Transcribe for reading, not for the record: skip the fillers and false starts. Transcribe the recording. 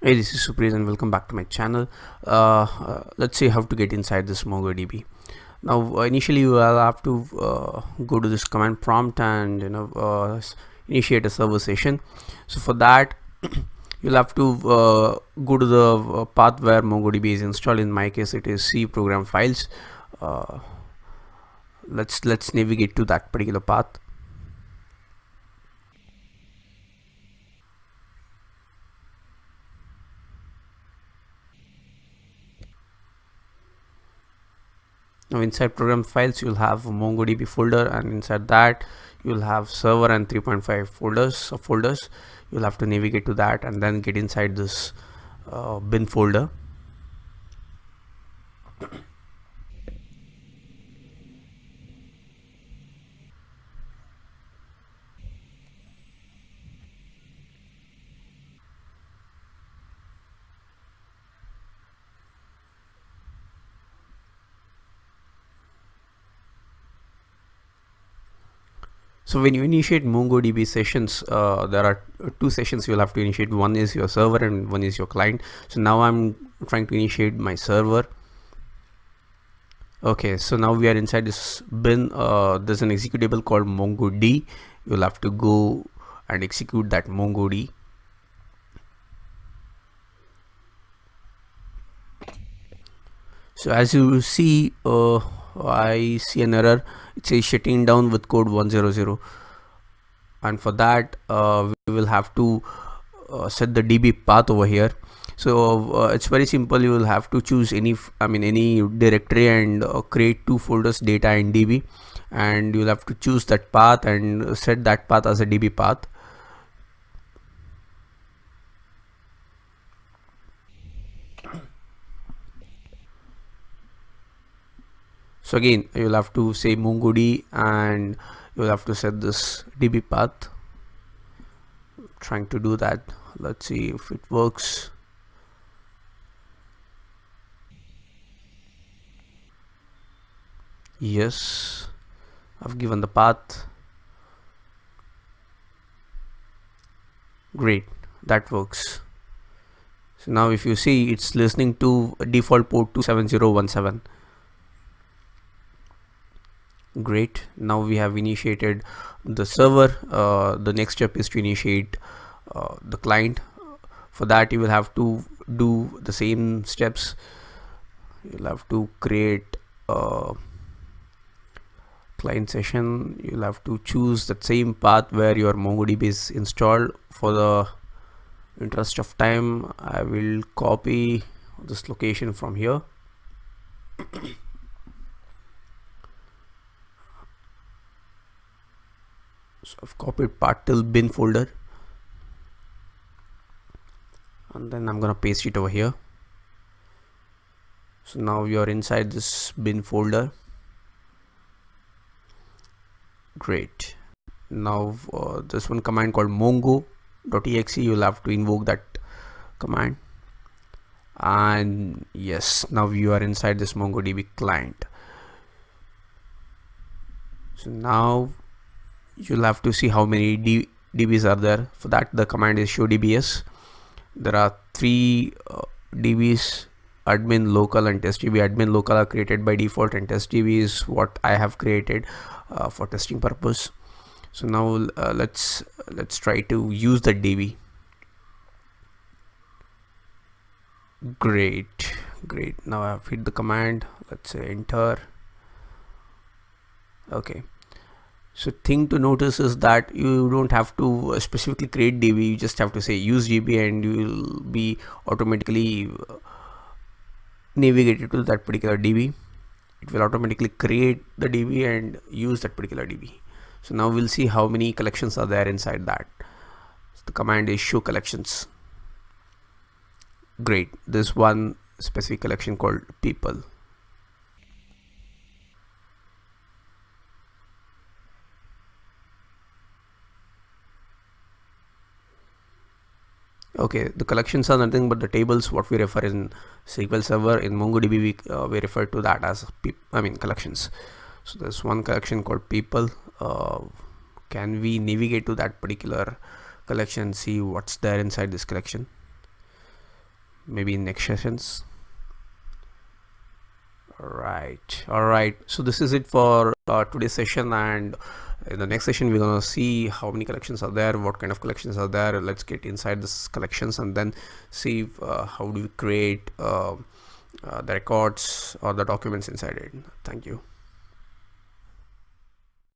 Hey, this is Supriya and welcome back to my channel. Let's see how to get inside this MongoDB. Now, initially you will have to go to this command prompt and initiate a server session. So for that, you'll have to go to the path where MongoDB is installed. In my case, it is C program files. Let's navigate to that particular path. Now inside program files you'll have MongoDB folder, and inside that you'll have server and 3.5 folders. You'll have to navigate to that and then get inside this bin folder. So when you initiate MongoDB sessions, there are two sessions you'll have to initiate. One is your server and one is your client. So now I'm trying to initiate my server. Okay, so now we are inside this bin. There's an executable called MongoD. You'll have to go and execute that MongoD. So as you see, I see an error. It says shutting down with code 100, and for that we will have to set the DB path over here. So it's very simple. You will have to choose any directory and create two folders, data and DB, and you'll have to choose that path and set that path as a DB path. So again, you'll have to say MongoD and you'll have to set this DB path. I'm trying to do that. Let's see if it works. Yes, I've given the path. Great, that works. So now if you see, it's listening to default port 27017. Great, now we have initiated the server. The next step is to initiate the client. For that you will have to do the same steps. You'll have to create a client session. You'll have to choose that same path where your MongoDB is installed. For the interest of time, I will copy this location from here. So I've copied part till bin folder, and then I'm gonna paste it over here. So now you're inside this bin folder. Great. Now this one command called mongo.exe, you'll have to invoke that command, and yes, now you are inside this MongoDB client. So now you'll have to see how many DBs are there. For that, the command is show DBs. There are three DBs: admin, local, and test DB. Admin, local are created by default, and test DB is what I have created for testing purpose. So now let's try to use the DB. Great. Now I have hit the command. Let's say enter. Okay. So thing to notice is that you don't have to specifically create DB. You just have to say use DB and you will be automatically navigated to that particular DB. It will automatically create the DB and use that particular DB. So now we'll see how many collections are there inside that. So the command is show collections. Great. There's one specific collection called people. Okay, the collections are nothing but the tables what we refer in SQL Server. In MongoDB we refer to that as collections. So there's one collection called people. Can we navigate to that particular collection, see what's there inside this collection? maybe in next sessions. All right, so this is it for today's session, and in the next session we're gonna see how many collections are there, what kind of collections are there. Let's get inside this collections and then see how do we create the records or the documents inside it. Thank you.